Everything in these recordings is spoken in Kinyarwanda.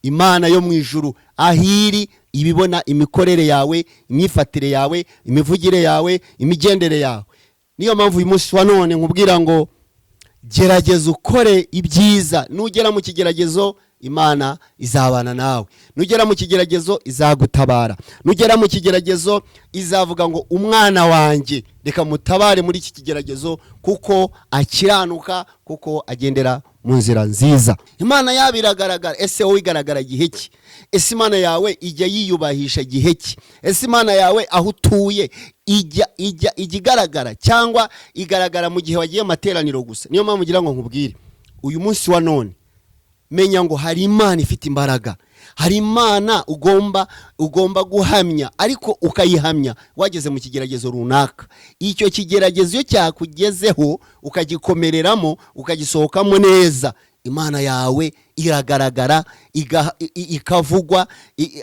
Imana yo mu ijuru ahiri ibibona imikorere yawe, imyifatire yawe, imivugire yawe, imigendere yawe. Niyo mpamvu uyu munsi wa none nkubwira ngo gerageza ukore ibyiza. Nugera mu kigeragezo Imana izabana nawe. Nugera mu kigeragezo izagutabara. Nugera mu kigeragezo izavuga ngo umwana wanjye reka mutabare muri iki kigeragezo kuko akiranuka, kuko agendera mu nzira nziza. Imana yabiragaragara. Ese wowe igaragara gihe ki? Ese Imana yawe ijya yiyubahisha gihe ki? Ese Imana yawe aho utuye ijya igaragara cyangwa igaragara mu gihe wagiye materaniro gusa? Niyo mpamvu ngira ngo nkubwire uyu munsi wa none, menya ngo hari Imana ifite imbaraga. Hari Imana ugomba guhamya, ariko ukayihamya wageze mu kigeragezo runaka. Icyo kigeragezo iyo cyakugezeho ukagikomereramo, ukagisohokamo neza, Imana yawe iragaragara, ikavugwa,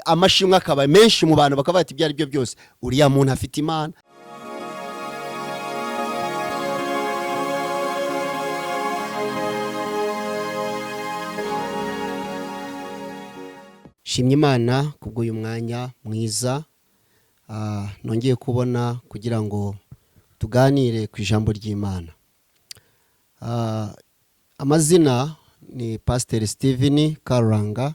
amashimwe akaba menshi mu bantu, bakavuga ati ibyo ari byo byose uriya muntu afite Imana. Shimye Imana kubw'uyu mwanya mwiza nongeye kubona kugira ngo tuganire ku ijambo ry'Imana. Amazina ni Pastor Steven Karuranga.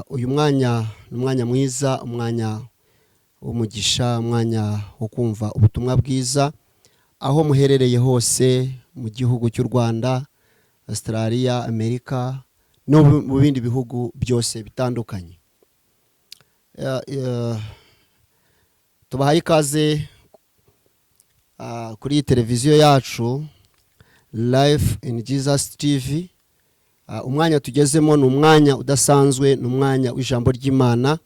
Uyu mwanya ni umwanya mwiza, umwanya w'umugisha, umwanya wo kumva ubutumwa bwiza aho muherereye hose mu gihugu cy'u Rwanda, Australia, Amerika no mu bindi bihugu byose bitandukanye. Tubahaye ikaze kuri televiziyo yacu Life in Jesus TV. Umwanya tugezemo ni umwanya udasanzwe, ni umwanya w'ijambo ry'Imana.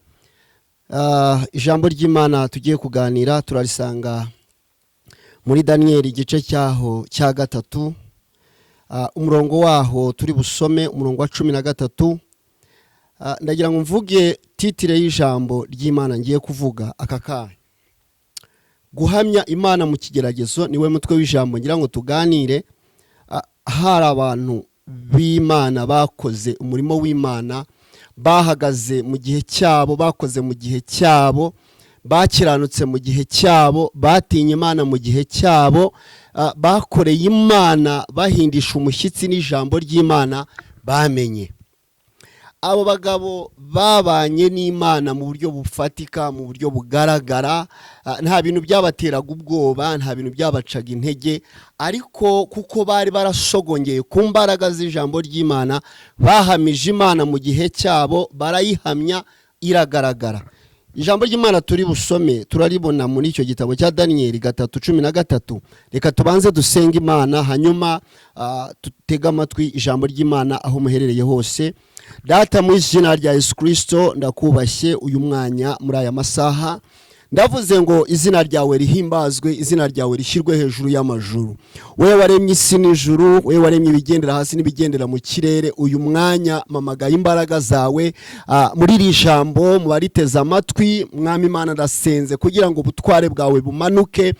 Ijambo ry'Imana tugiye kuganira turarisanga muri Daniel igice cyaho cya 3, umurongo waho turi busome umurongo wa 13. Ndagira ngo mvuge titire y'ijambo ry'Imana ngiye kuvuga aka kanya. Guhamya Imana mu kigeragezo niwe mutwe w'ijambo ngira ngo tuganire. Hari abantu b'Imana bakoze umurimo w'Imana, bahagaze mu gihe cyabo, bakoze mu gihe cyabo, bakiranutse mu gihe cyabo, batinye Imana mu gihe cyabo, bakoreye Imana bahindisha umushyitsi n'ijambo ry'Imana bamenye. Abo bagabo babanye n'Imana mu buryo bufatika, mu buryo bugaragara, nta bintu byabateraga ubwoba, nta bintu byabacaga intege, ariko kuko bari barasogongeye ku mbaraga z'ijambo ry'Imana, bahamije Imana mu gihe cyabo, barayihamya, iragaragara. Ijambo ry'Imana turi busome turaribona muri icyo gitabo cya Daniel 3:13. Reka tubanze dusenga Imana, hanyuma tutega amatwi ijambo ry'Imana aho muherereye hose. Data, mu izina rya Yesu Kristo ndakubashye uyu mwanya muri aya masaha. Ndavuze ngo izina ryawe rihimbazwe, izina ryawe rishyirwe hejuru y'amajuru. Wewe waremye isi n'ijuru, wewe waremye ibigendera hasi n'ibigendera mu kirere. Uyu mwanya mamagaye imbaraga zawe muri iri jambo, mu bariteze amatwi. Mwami Imana, ndasenze kugira ngo ubutware bwawe bumanuke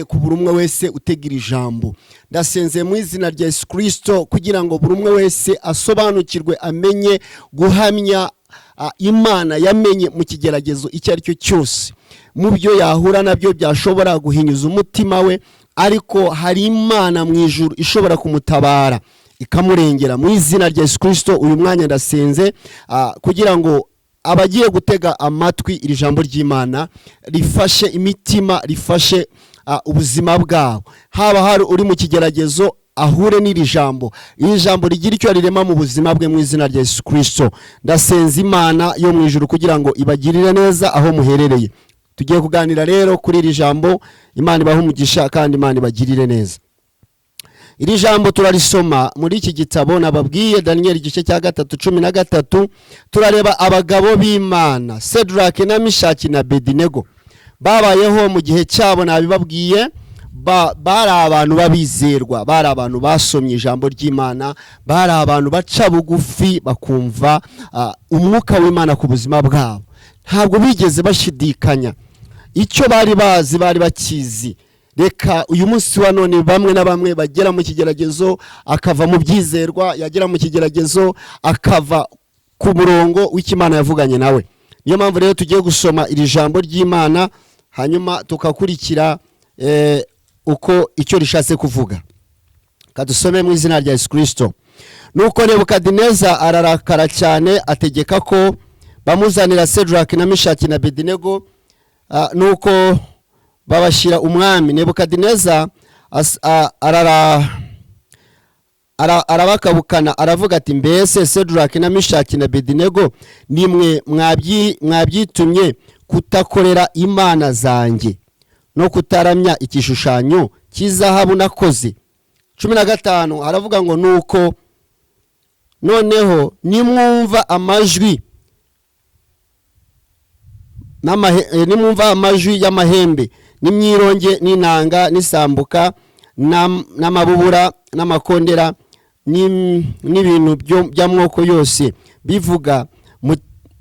ku buri umwe wese utegira ijambo. Ndasenze mu izina rya Yesu Kristo kugira ngo buri umwe wese asobanukirwe, amenye guhamya Imana yamenye mu kigeragezo icyo ari cyo cyose, mu byo yahura nabyo byashobora guhinyuza umutima we, ariko hari Imana mu ijuru ishobora kumutabara ikamurengera. Mu izina rya Yesu Kristo uyu mwanya ndasenze kugira ngo abagiye gutega amatwi iri jambo ry'Imana rifashe imitima, rifashe ubuzima bwabo. Haba hari uri mu kigeragezo ahure n'iri jambo, iri jambo rigira icyo rirema mu buzima bwe mu izina rya Yesu Kristo. Ndasenze Imana yo mu ijuru kugira ngo ibagirire neza aho muherereye. Tugiye kuganira rero kuri iri jambo. Imana ibahe umugisha kandi Imana ibagirire neza. Iri jambo turarisoma muri iki gitabo nababwiye Daniel igice cya 3:13. Turareba abagabo b'Imana Shadrach na Meshach na Abednego babayeho mu gihe cyabo. Nabibabwiye, bari abantu babizerwa, bari abantu basomye ijambo ry'Imana, bari abantu baca bugufi bakumva umwuka w'Imana ku buzima bwabo. Ntabwo bigeze bashidikanya icyo bari bazi, bari bakizi. reka uyu munsi wa none bamwe na bamwe bagera mu kigeragezo akava mu byizerwa, yagera mu kigeragezo akava ku murongo w'Imana yavuganye nawe. Niyo mpamvu rero tugiye gusoma iri jambo ry'Imana hanyuma tukakurikira uko icyo rishatse kuvuga. Kadusome mu izina rya Yesu Kristo. Nuko Nebukadineza ararakara cyane ategeka ko bamuzanira Sedraki na Meshaki na Abedenego, nuko babashira umwami. Nebukadineza arabakabukana aravuga ati, mbese Sedraki na Meshaki na Abedenego nimwe mwabyitumye kutakorera imana zanjye no kutaramya igishushanyo cy'izahabu nakoze. 15 aravuga ngo nuko noneho nimwumva amajwi y'amahembe n'imyironge n'inanga n'isambuka n'amabubura n'amakondera n'ibintu by'amoko yose bivuga,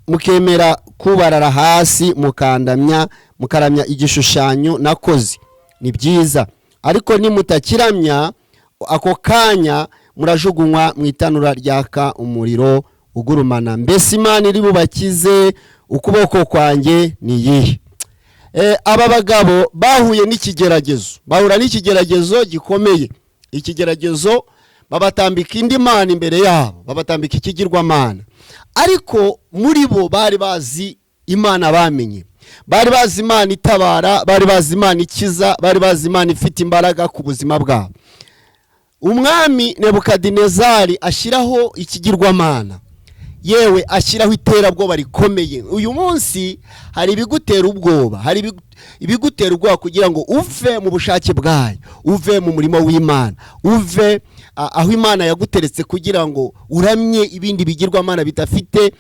mukemera kubarara hasi mukaramya igishushanyo nakoze, ni byiza. Ariko nimutakiramya, ako kanya murajugunywa mu itanura ryaka umuriro ugurumana. Mbese Imana iri bubakize ukuboko kwanjye ni iyihe? Aba bagabo bahuye n'ikigeragezo, bahura n'ikigeragezo gikomeye. Ikigeragezo babatambika indi mana imbere yabo, babatambika ikigirwamana. Ariko muri bo bari bazi Imana, bamenye, bari bazi Imana itabara, bari bazi Imana ikiza, bari bazi Imana ifite imbaraga ku buzima bwabo. Umwami Nebukadinezari ashyiraho ikigirwamana, yewe ashyiraho iterabwoba rikomeye. Uyu munsi hari ibigutera ubwoba, hari ibigutera ubwoba kugira ngo uve mu bushake bwayo, uve mu murimo w'Imana, uve aho Imana yaguteretse kugira ngo uramye ibindi bigirwamana bidafite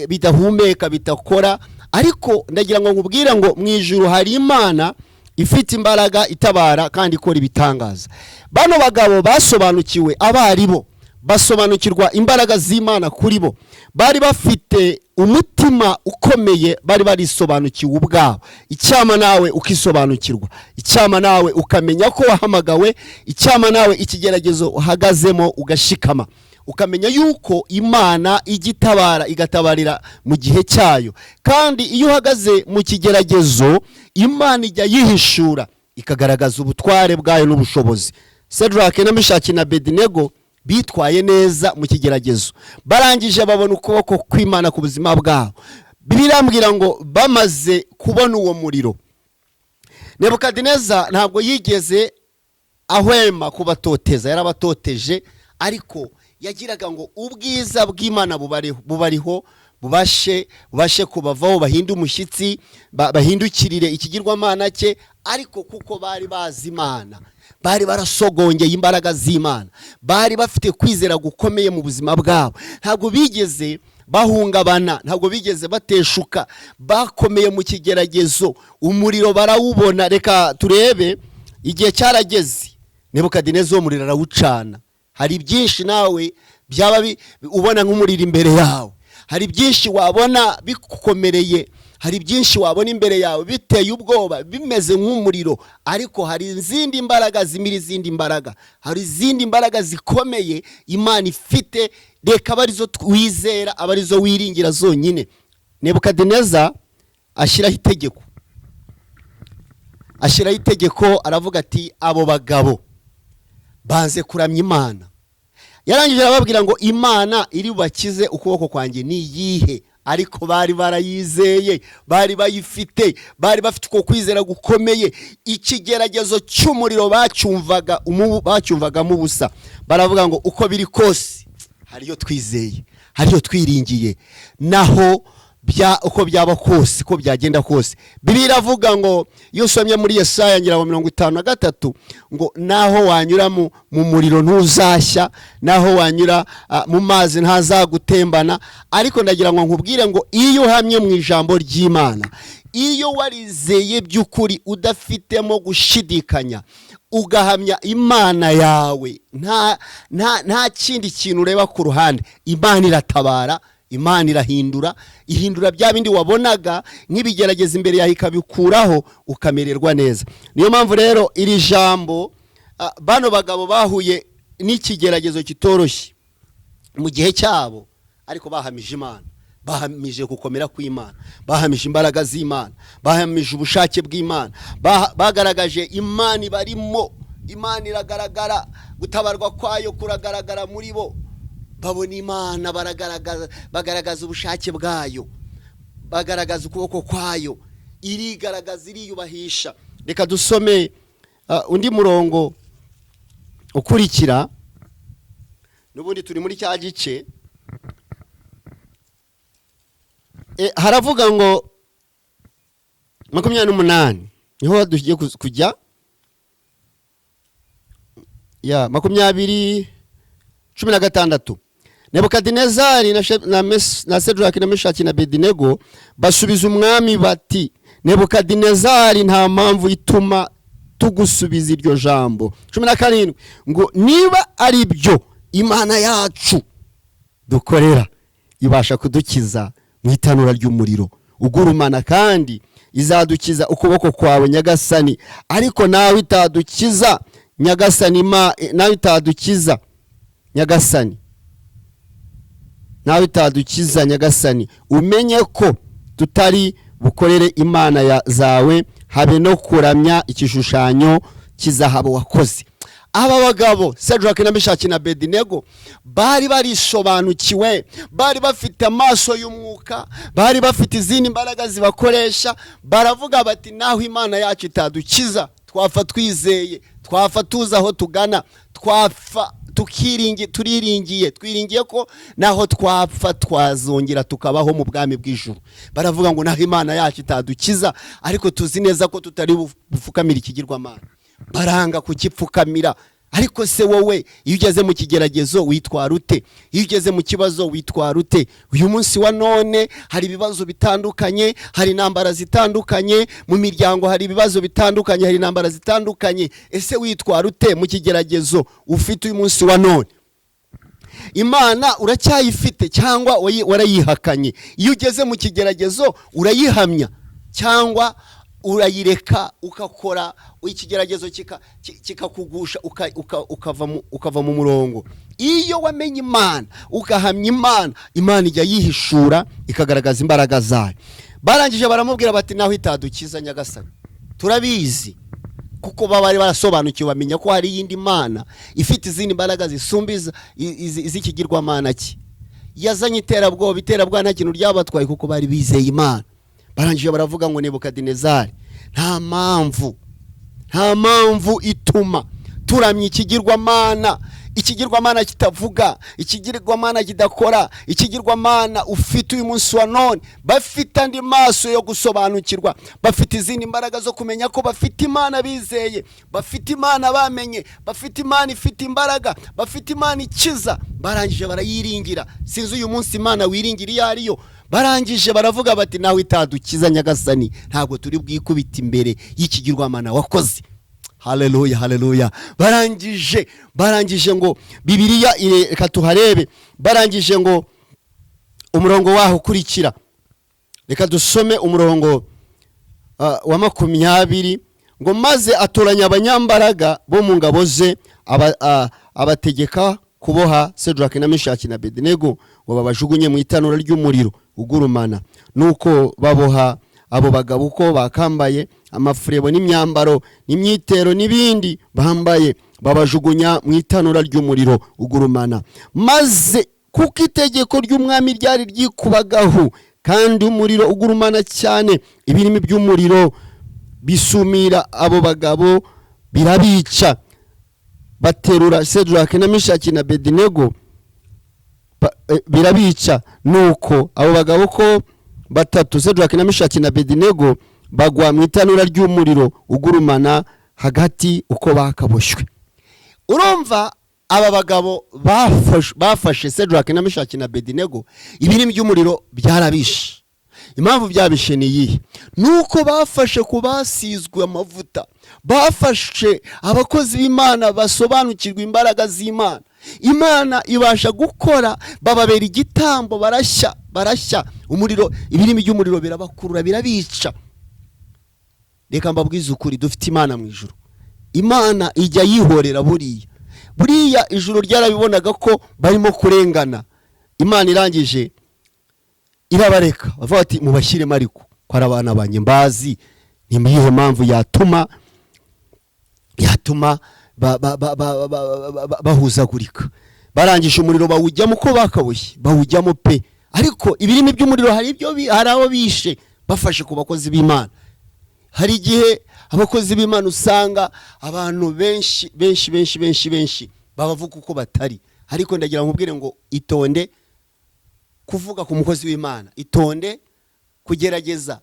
bidahumeka, bitakora. Ariko ndagira ngo nkubwire ngo mu ijuru hari Imana ifite imbaraga, itabara kandi ikora ibitangaza. Bano bagabo basobanukiwe abaribo, basobanukirwa imbaraga z'Imana kuri bo, bari bafite umutima ukomeye, bari barisobanukiwe ubwabo. Icyama nawe ukisobanukirwa, icyama nawe ukamenya ko wahamagawe, icyama nawe ikigeragezo uhagazemo ugashikama, ukamenya yuko Imana igitabara, igatabarira mu gihe cyayo. Kandi iyo uhagaze mu kigeragezo, Imana ijya yihishura ikagaragaza ubutware bwayo n'ubushobozi. Sedraki na Meshaki na Abedenego bitwaye neza mu kigeragezo, barangije babona ukuboko kw'Imana ku buzima bwabo. Birambwira ngo bamaze kubona uwo muriro, Nebukadineza ntabwo yigeze ahwema kubatoteza, yarabatoteje, ariko yagiraga ngo ubwiza bw'Imana bubariho, bubashe kubavaho, bahinde umushyitsi, bahindukirire ikigirwamana cye. Ariko kuko bari bazi Imana, bari barasogongeye imbaraga z'Imana, bari bafite kwizera gukomeye mu buzima bwabo, ntabwo bigeze bahungabana, ntabwo bigeze bateshuka, bakomeye mu kigeragezo. Umuriro barawubona. Reka turebe, igihe cyarageze, Nebukadineza uwo muriro arawucana. Hari byinshi nawe byaba ubona nk'umuriro imbere yawe, hari byinshi wabona bikukomereye, hari byinshi wabona imbere yawe biteye ubwoba, bimeze nk'umuriro. Ariko hari izindi mbaraga zimira izindi mbaraga, hari izindi mbaraga zikomeye Imana ifite. Reka abarizo wizera, abarizo wiringira zonyine. Nebukadineza ashyiraho itegeko, aravuga ati, abo bagabo banze kuramya Imana. Yarangije arababwira ngo Imana iri bubakize ukuboko kwanjye ni iyihe? Ariko bari barayizeye, bari bayifite, bari bafite uko kwizera gukomeye. Ikigeragezo cy'umuriro bacyumvagamo ubusa. Baravuga ngo uko biri kose hariyo twizeye, hariyo twiringiye, naho uko byaba kose, uko byagenda kose. Bibiliya iravuga ngo, iyo usomye muri Yesaya 53 ngo naho wanyura mu muriro ntuzashya, naho wanyura mu mazi ntazagutembana. Ariko ndagira ngo nkubwire ngo iyo uhamye mu ijambo ry'Imana, iyo warizeye by'ukuri udafitemo gushidikanya, ugahamya Imana yawe, nta kindi kintu ureba ku ruhande, Imana iratabara, Imana ihindura bya bindi wabonaga nk'ibigerageza imbere yawe ikabikuraho ukamererwa neza. Niyo mpamvu rero iri jambo bano bagabo bahuye n'ikigeragezo kitoroshye mu gihe cyabo, ariko bahamije Imana, bahamije gukomera kw'Imana, bahamije imbaraga z'Imana, bahamije ubushake bw'Imana, bagaragaje Imana ibarimo. Imana iragaragara, gutabarwa kwayo kuragaragara muri bo, babona Imana, bagaragaza ubushake bwayo, bagaragaza ukuboko kwayo, irigaragaza, iriyubahisha. Reka dusome undi murongo ukurikira, n'ubundi turi muri cya gice. Haravuga ngo 28 niho dugiye kujya, ya 20:16. Nebukadinezari na Sedraki na Meshaki na Abedinego basubiza umwami bati, Nebukadinezari, nta mpamvu ituma tugusubiza iryo jambo. 17 ngo niba ari byo Imana yacu dukorera ibasha kudukiza mu itanura ry'umuriro ugurumana, kandi izadukiza ukuboko kwawe Nyagasani, ariko nawe itadukiza Nyagasani, nawe itadukiza Nyagasani, nawe itadukiza Nyagasani, umenye ko tutari bukorere Imana zawe habe no kuramya ikishushanyo kizahabu wakoze. Aba bagabo Sedraki na Meshaki na Abedinego bari barisobanukiwe, bari bafite amaso y'umwuka, bari bafite izindi mbaraga zibakoresha. Baravuga bati, naho Imana yacu itadukiza, twafa twizeye, twafa tuza aho tugana, twafa twiringiye ko naho twapfa twazongera tukabaho mu bwami bw'ijuru. Baravuga ngo naho Imana yacu itadukiza, ariko tuzi neza ko tutari bufukamira ikigirwamana. Baranga kukipfukamira. Ariko se wowe, iyo ugeze mu kigeragezo witwara ute? Iyo ugeze mu kibazo witwara ute? Uyu munsi wa none hari ibibazo bitandukanye, hari intambara zitandukanye mu miryango, hari ibibazo bitandukanye, hari intambara zitandukanye. Ese witwara ute mu kigeragezo ufite uyu munsi wa none? Imana uracyayifite cyangwa warayihakanye? Iyo ugeze mu kigeragezo urayihamya cyangwa urayireka ukakora ikigeragezo kikakugusha ukava mu murongo? Iyo wamenye Imana ugahamya Imana, Imana ijya yihishura ikagaragaza imbaraga zayo. Barangije baramubwira bati, naho itadukiza Nyagasani. Turabizi kuko bari barasobanukiwe, bamenya ko hari yindi Mana ifite izindi mbaraga zisumbiza izikigirwamana ki. Yazanye iterabwoba nta kintu ryabatwaye kuko bari bizeye Imana. Barangije baravuga ngo Nebukadinezari, nta mpamvu ituma turamya ikigirwamana, ikigirwamana kitavuga, ikigirwamana kidakora, ikigirwamana ufite uyu munsi wa none. Bafite andi maso yo gusobanukirwa, bafite izindi mbaraga zo kumenya ko bafite Imana bizeye, bafite Imana bamenye, bafite Imana ifite imbaraga, bafite Imana ikiza. Barangije barayiringira. Sinzi uyu munsi Imana wiringira iyo ariyo. Barangije baravuga bati, nawe itadukiza Nyagasani, ntabwo turi bwikubita imbere y'ikigirwamana wakoze. Haleluya, haleluya. Barangije ngo Bibiliya reka tuharebe. Barangije ngo umurongo waho ukurikira, reka dusome umurongo wa 20 ngo maze atoranya abanyambaraga bo mu ngabo ze, abategeka kuboha Sedraki na Meshaki na Abedinego ngo babajugunye mu itanura ry'umuriro ugurumana. Nuko baboha abo bagabo uko bakambaye amafurebo n'imyambaro n'imyitero n'ibindi bambaye, babajugunya mu itanura ry'umuriro ugurumana. Maze kuko itegeko ry'umwami ryari ryikubagaho, kandi umuriro ugurumana cyane, ibirimi by'umuriro bisumira abo bagabo birabica. Baterura Sedraki na Meshaki na Abedinego birabica. Nuko abo bagabo ko batatu, Sedraki na Meshaki na Abedinego, bagwa mu itanura ry'umuriro ugurumana hagati uko bakaboshywe. Urumva aba bagabo bafashe Sedraki na Meshaki na Abedinego, ibirimi by'umuriro byarabishe. impamvu byabishe ni iyihe? Nuko bafashe ku basizwe amavuta, bafashe abakozi b'Imana basobanukirwa imbaraga z'Imana. Imana ibasha gukora, bababera igitambo, barashya umuriro, ibirimi by'umuriro birabakurura, birabica. Reka mbabwize ukuri, dufite Imana mu ijuru. Imana ijya yihorera buriya ijuru ryarabibonaga ko barimo kurengana. Imana irangije irabareka, bavuga ati mubashyiremo ariko ko ari abana banjye mbazi, ni muyihe mpamvu yatuma bahuzagurika. Barangije umuriro bawujyamo uko bakabushye, bawujyamo pe. Ariko ibirimi by'umuriro hari abo bishe bafashe ku bakozi b'Imana. Hari igihe abakozi b'Imana usanga abantu benshi babavuga uko batari. Ariko ndagira nkubwire ngo itonde kuvuga ku mukozi w'Imana, itonde kugerageza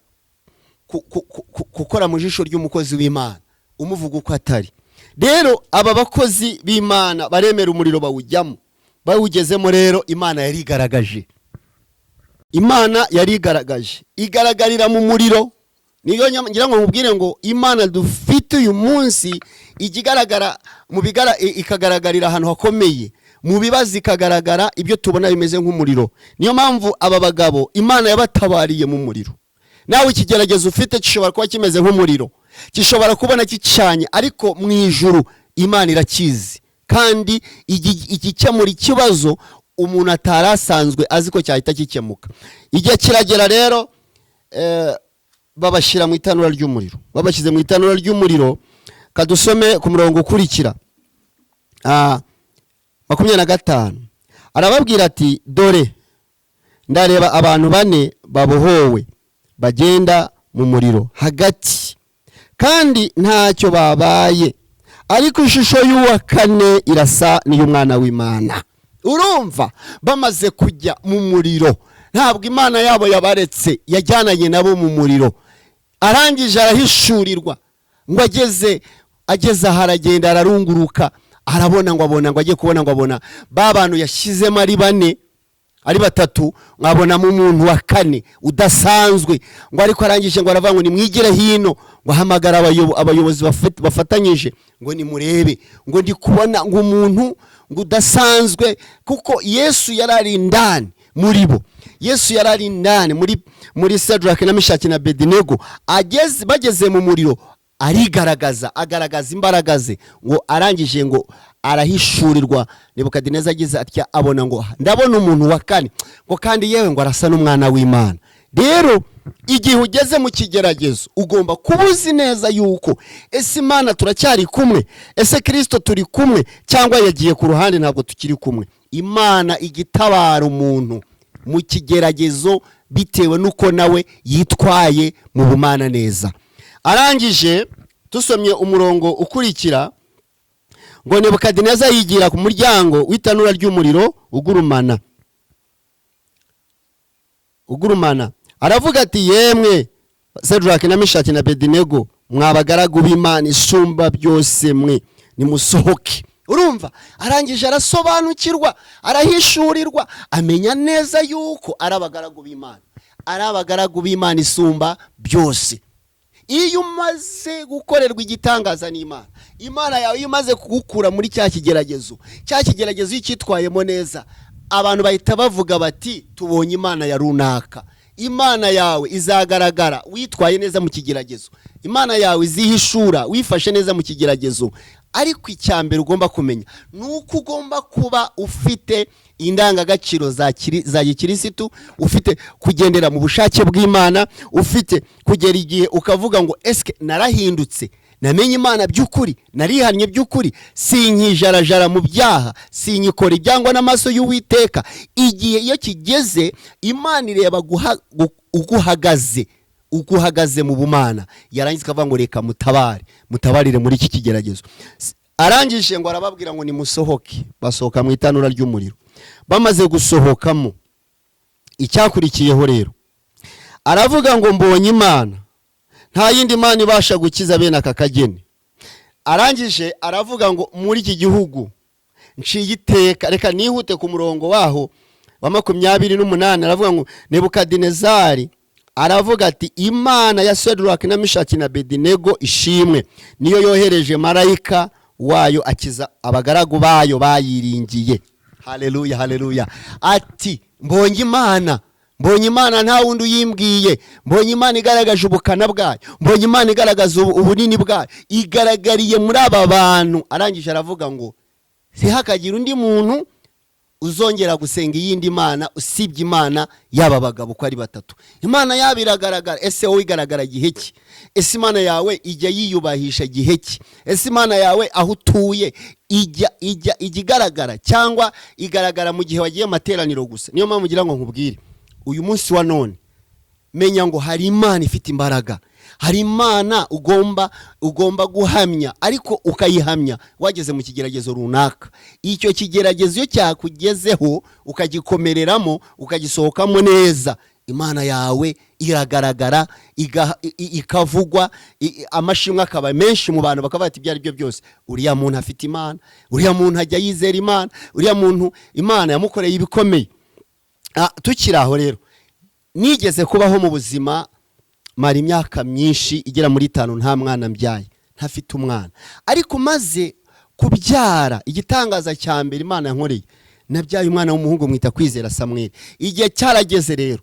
gukora mu jisho ry'umukozi w'Imana umuvuga uko atari. Rero aba bakozi b'Imana baremera umuriro bawujyamo, bawugezemo rero Imana yarigaragaje. Imana yarigaragaje, igaragarira mu muriro. Niyo ngira ngo nkubwire ngo Imana dufite uyu munsi ikigaragara mu ikagaragarira ahantu hakomeye, mu bibazo ikagaragara, ibyo tubona bimeze nk'umuriro. Niyo mpamvu aba bagabo Imana yabatabariye mu muriro. Nawe ikigeragezo ufite gishobora kuba kimeze nk'umuriro, gishobora kubona kicanye, ariko mu ijuru Imana irakizi kandi igikemura ikibazo umuntu atarasanzwe azi ko cyahita gikemuka. Igihe kiragera rero babashyira mu itanura ry'umuriro. Babashyize mu itanura ry'umuriro, kadusome ku murongo ukurikira 25. Arababwira ati dore ndareba abantu 4 babohowe bagenda mu muriro hagati, kandi ntacyo babaye, ariko ishusho y'uwa 4 irasa n'iy'umwana w'Imana. Urumva bamaze kujya mu muriro, ntabwo Imana yabo yabaretse, yajyananye nabo mu muriro. Arangije arahishurirwa ngo ageze haragenda, ararunguruka, arabona ngo agiye kubona ngo abona ba bantu yashyizemo ari 4 ari 3, nkabonamo umuntu wa 4 udasanzwe. Ngo ariko arangije ngo aravuga ngo nimwigire hino, ngo ahamagara abayobozi bafatanyije ngo nimurebe, ngo ndi kubona ngo umuntu ngo udasanzwe, kuko Yesu yarari indani muri bo. Yesu yarari indani muri Shadraka na Meshaki na Abedinego. Bageze mu muriro agaragaza imbaraga ze, ngo arangije ngo arahishurirwa. Nebukadineza agize atya, abona ngo ndabona umuntu wa 4, ngo kandi yewe ngo arasa n'umwana w'Imana. Rero igihe ugeze mu kigeragezo ugomba kubuzi neza yuko ese Imana turacyari kumwe, ese Kristo turi kumwe, cyangwa yagiye ku ruhande ntabwo tukiri kumwe. Imana igitabara umuntu mu kigeragezo bitewe nuko nawe yitwaye mu bumana neza. Arangije tusomye umurongo ukurikira, ngo Nebukadineza yigira ku muryango w'itanura ry'umuriro ugurumana, aravuga ati yemwe Shadraka na Meshaki na Abedinego, mwabagaragu b'Imana isumba byose mwe, nimusohoke. Urumva arangije arasobanukirwa, arahishurirwa, amenya neza yuko ari abagaragu b'Imana isumba byose. Iyo umaze gukorerwa igitangaza n'Imana, Imana yawe imaze kugukura muri cya kigeragezo y'icyitwayemo neza, abantu bahita bavuga bati tubonye Imana ya runaka. Imana yawe izagaragara witwaye neza mu kigeragezo, Imana yawe izihishura wifashe neza mu kigeragezo. Ariko icyambere ugomba kumenya nuko ugomba kuba ufite indangagaciro za gikirisitu, ufite kugendera mu bushake bw'Imana, ufite kugera igihe ukavuga ngo eske narahindutse, namenye Imana by'ukuri, narihannye by'ukuri, sinkijarajara mu byaha, sinyikora ibyangwa n'amaso y'Uwiteka. Igihe iyo kigeze Imana ireba uguhagaze mu bumana, yarangiza akavuga ngo reka mutabarire muri iki kigeragezo. Arangije ngo arababwira ngo nimusohoke. Basohoka mu itanura ry'umuriro. Bamaze gusohokamo, icyakurikiyeho rero aravuga ngo mbonye Imana, nta yindi Mana ibasha gukiza bene aka kageni. Arangije aravuga ngo muri iki gihugu nciye iteka. Reka nihute ku murongo waho wa 28, aravuga ngo Nebukadinezari aravuga ati Imana ya Shadraka na Meshaki na Abedinego ishimwe, niyo yohereje marayika wayo akiza abagaragu bayo bayiringiye. Haleluya, haleluya. Ati mbonye Imana nta wundi uyimbwiye, mbonye Imana igaragaje ubukana bwayo, mbonye Imana igaragaza ubunini bwayo, igaragariye muri aba bantu. Arangije aravuga ngo sihakagira undi muntu uzongera gusenga iyindi mana usibye Imana y'aba bagabo uko ari batatu. Imana yabo iragaragara. Ese wowe igaragara gihe ki? Ese Imana yawe ijya yiyubahisha gihe ki? Ese Imana yawe aho utuye ijya igaragara cyangwa igaragara mu gihe wagiye materaniro gusa? Niyo mpamvu ngira ngo nkubwire uyu munsi wa none, menya ngo hari Imana ifite imbaraga, hari Imana ugomba guhamya, ariko ukayihamya wageze mu kigeragezo runaka. Icyo kigeragezo cyakugezeho ukagikomereramo ukagisohokamo neza, Imana yawe iragaragara, ikavugwa, amashimwe akaba menshi mu bantu, bakavuga ati byari byo byose uriya muntu afite Imana, uriya muntu ajya yizera Imana, uriya muntu Imana yamukoreye ibikomeye. Tukiri aho rero, nigeze kubaho mu buzima mara imyaka myinshi igera muri 5 nta mwana mbyaye, ntafite umwana. Ariko maze kubyara, igitangaza cya mbere Imana yankoreye, nabyaye umwana w'umuhungu mwita Kwizera Samuel. Igihe cyarageze rero,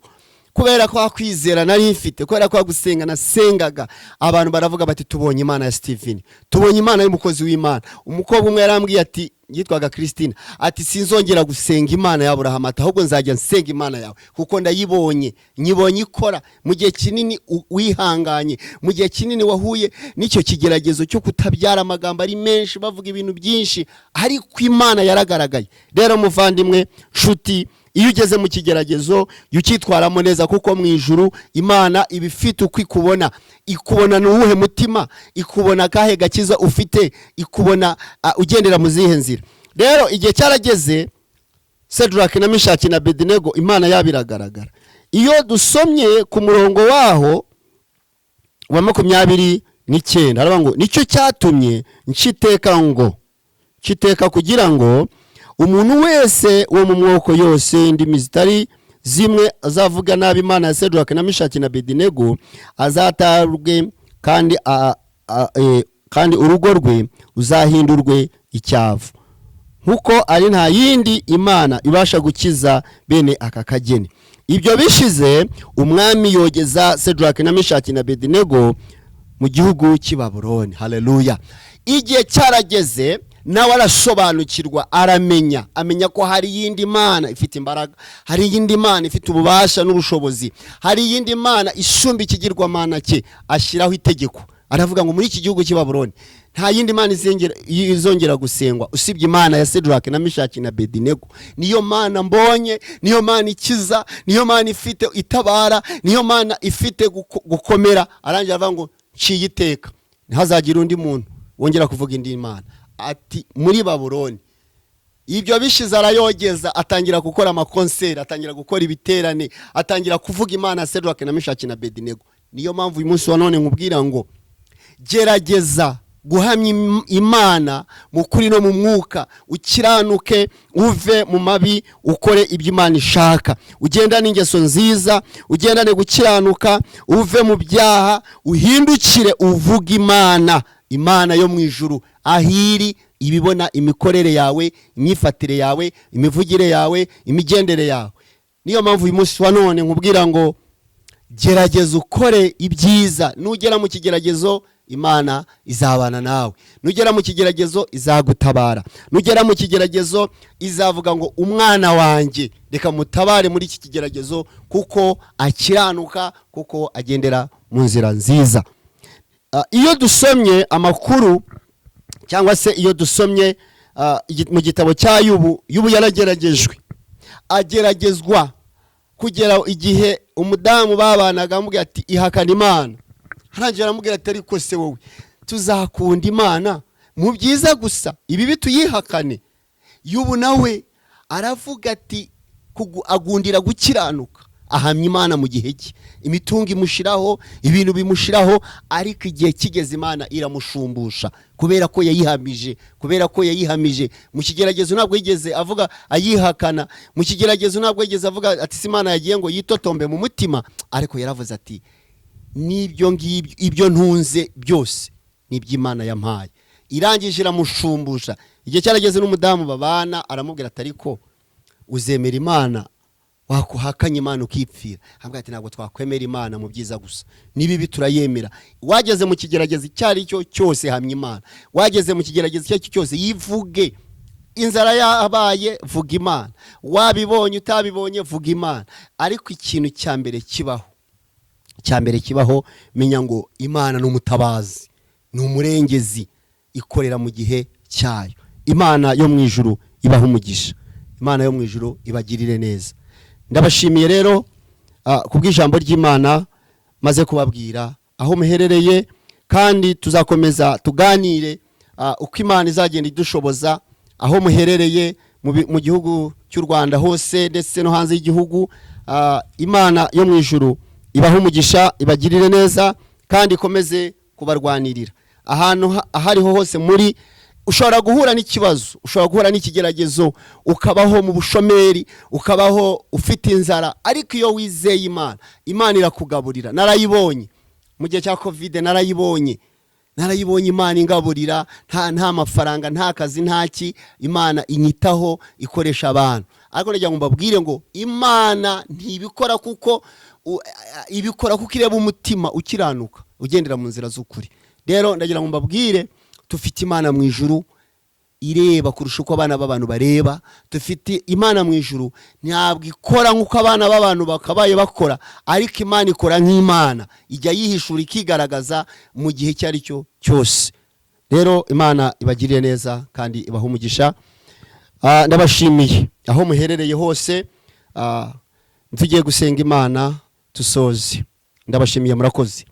kubera ko kwizera nari mfite, kubera ko gusenga nasengaga, abantu baravuga bati tubonye Imana ya Steven, tubonye Imana y'umukozi w'Imana. Umukobwa umwe yarambwiye ati, yitwaga Christine, ati sinzongera gusenga Imana ya Abraham, ahubwo nzajya nsenga Imana yawe kuko ndayibonye, nyibonye ikora. Mu gihe kinini wihanganye, mu gihe kinini wahuye n'icyo kigeragezo cyo kutabyara, amagambo ari menshi bavuga ibintu byinshi, ariko Imana yaragaragaye. Rero muvandimwe, nshuti, iyo ugeze mu kigeragezo yukitwaramo neza, kuko mu ijuru Imana ibifite uko ikubona. Ikubona n'uwuhe mutima, ikubona kahe gakiza ufite, ikubona ugendera mu zihe nzira. Rero igihe cyarageze, Shadraka na Meshaki na Abedinego Imana yabiragaragara. Iyo dusomye ku murongo waho wa 29, haravuga ngo nicyo cyatumye nciteka kugira ngo umuntu wese wo mu mwoko yose indimi zitari zimwe azavuga nabi Imana ya Shadraka na Meshaki na Abedinego azatarwe, kandi urugo rwe uzahindurwe icyavu, nkuko ari nta yindi Imana ibasha gukiza bene aka kageni. Ibyo bishize umwami yogeza Shadraka na Meshaki na Abedinego mu gihugu cy'i Babuloni. Haleluya. Igihe cyarageze, nawe arasobanukirwa, amenya ko hari yindi Mana ifite imbaraga, hari yindi Mana ifite ububasha n'ubushobozi, hari yindi Mana isumba ikigirwamana cye. Ashyiraho itegeko, aravuga ngo muri iki gihugu cy'i Babuloni nta yindi Mana izongera gusengwa usibye Imana ya Shadraka na Meshaki na Abedinego. Niyo Mana mbonye, niyo Mana ikiza, niyo Mana ifite itabara, niyo Mana ifite gukomera. Arangira avuga ngo nciye iteka, ntihazagira undi muntu wongera kuvuga indi Mana. Ati muri Babuloni. Ibyo bishize arayogeza, atangira gukora amakonseri, atangira gukora ibiterane, atangira kuvuga Imana ya Shadraka na Meshaki na Abedinego. Niyo mpamvu uyu munsi wa none nkubwira ngo gerageza guhamya Imana mu kuri no mu mwuka, ukiranuke, uve mu mabi, ukore ibyo Imana ishaka, ugendane ingeso nziza, ugendane gukiranuka, uve mu byaha, uhindukire uvuga Imana yo mu ijuru. Ahiri ibibona imikorere yawe, imyifatire yawe, imivugire yawe, imigendere yawe. Niyo mpamvu uyu munsi wa none nkubwira ngo gerageza ukore ibyiza. Nugera mu kigeragezo Imana izabana nawe, nugera mu kigeragezo izagutabara, nugera mu kigeragezo izavuga ngo umwana wanjye reka mutabare muri iki kigeragezo, kuko akiranuka, kuko agendera mu nzira nziza. Iyo dusomye amakuru cyangwa se iyo dusomye mu gitabo cya Yubu yarageragejwe, ageragezwa kugera igihe umudamu babanaga amubwira ati ihakana Imana. Harangira amubwira ati ariko se wowe tuzakunda Imana mu byiza gusa, ibi tuyihakane? Yubu nawe aravuga ati agundira gukiranuka, ahamya Imana mu gihe cye, imitungo imushiraho, ibintu bimushiraho, ariko igihe kigeze Imana iramushumbusha kubera ko yayihamije. Mu kigeragezo ntabwo yigeze avuga ayihakana, mu kigeragezo ntabwo yigeze avuga ati si Imana yagiye ngo yitotombe mu mutima, ariko yaravuze ati nibyo ngibyo, ibyo ntunze byose nibyo Imana yampaye. Irangije iramushumbusha. Igihe cyarageze n'umudamu babana aramubwira ati ariko uzemera Imana wakuhakanye Imana ukipfira? Ambwira ati ntabwo twakwemera Imana mu byiza gusa, nibibi turayemera. Wageze mu kigeragezo cyari cyo cyose hamya Imana, wageze mu kigeragezo cyari cyose yivuge. Inzara yabaye vuga Imana, wabibonye utabibonye vuga Imana. Ariko ikintu cyambere kibaho menya ngo Imana n'umutabazi, n'umurengezi, ikorera mu gihe cyayo. Imana yo mu ijuru ibaha umugisha, Imana yo mu ijuru ibagirire neza. Ndabashimiye rero kubw'ijambo ry'Imana maze kubabwira aho muherereye, kandi tuzakomeza tuganire uko Imana izagenda idushoboza aho muherereye mu gihugu cy'u Rwanda hose ndetse no hanze y'igihugu. Imana yo mu ijuru ibaha umugisha, ibagirire neza, kandi ikomeze kubarwanirira ahantu ahariho hose muri. Ushobora guhura n'ikibazo, ushobora guhura n'ikigeragezo, ukabaho mu bushomeri, ukabaho ufite inzara, ariko iyo wizeye Imana, Imana irakugaburira. Narayibonye mu gihe cya Covid, narayibonye Imana ingaburira, nta mafaranga, nta kazi, ntaki, Imana inyitaho, ikoresha abantu. Ariko ndagira ngo mbabwire ngo Imana ntibikora kuko ibikora kuko ireba umutima ukiranuka ugendera mu nzira z'ukuri. Rero ndagira ngo mbabwire tufite Imana mu ijuru ireba kurusha uko abana b'abantu bareba. Dufite Imana mu ijuru ntabwo ikora nk'uko abana b'abantu bakabaye bakora, ariko Imana ikora nk'Imana, ijya yihishura ikigaragaza mu gihe cyari cyo cyose. Rero Imana ibagirire neza kandi ibaha umugisha. Ndabashimiye aho muherereye hose. Tugiye gusenga Imana tusoze. Ndabashimiye, murakoze.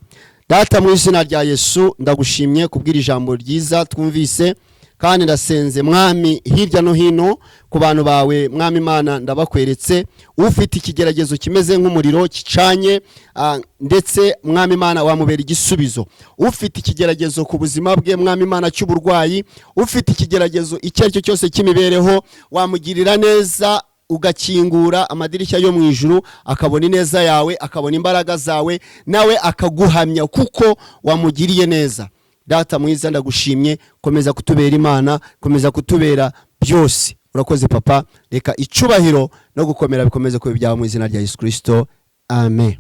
Data, mu izina rya Yesu ndagushimye kubwira ijambo ryiza twumvise, kandi ndasenze Mwami hirya no hino ku bantu bawe. Mwami Imana, ndabakweretse ufite ikigeragezo kimeze nk'umuriro kicanye, ndetse Mwami Imana wamubera igisubizo. Ufite ikigeragezo ku buzima bwe Mwami Imana cy'uburwayi, ufite ikigeragezo icyo ari cyo cyose cy'imibereho, wamugirira neza, ugakingura amadirishya yo mu ijuru, akabona ineza yawe, akabona imbaraga zawe, nawe akaguhamya kuko wamugiriye neza. Data mwiza, ndagushimye, komeza kutubera Imana, komeza kutubera byose. Urakoze Papa, reka icubahiro no gukomera bikomeze kuba ibyawe mu izina rya Yesu Kristo. Amen.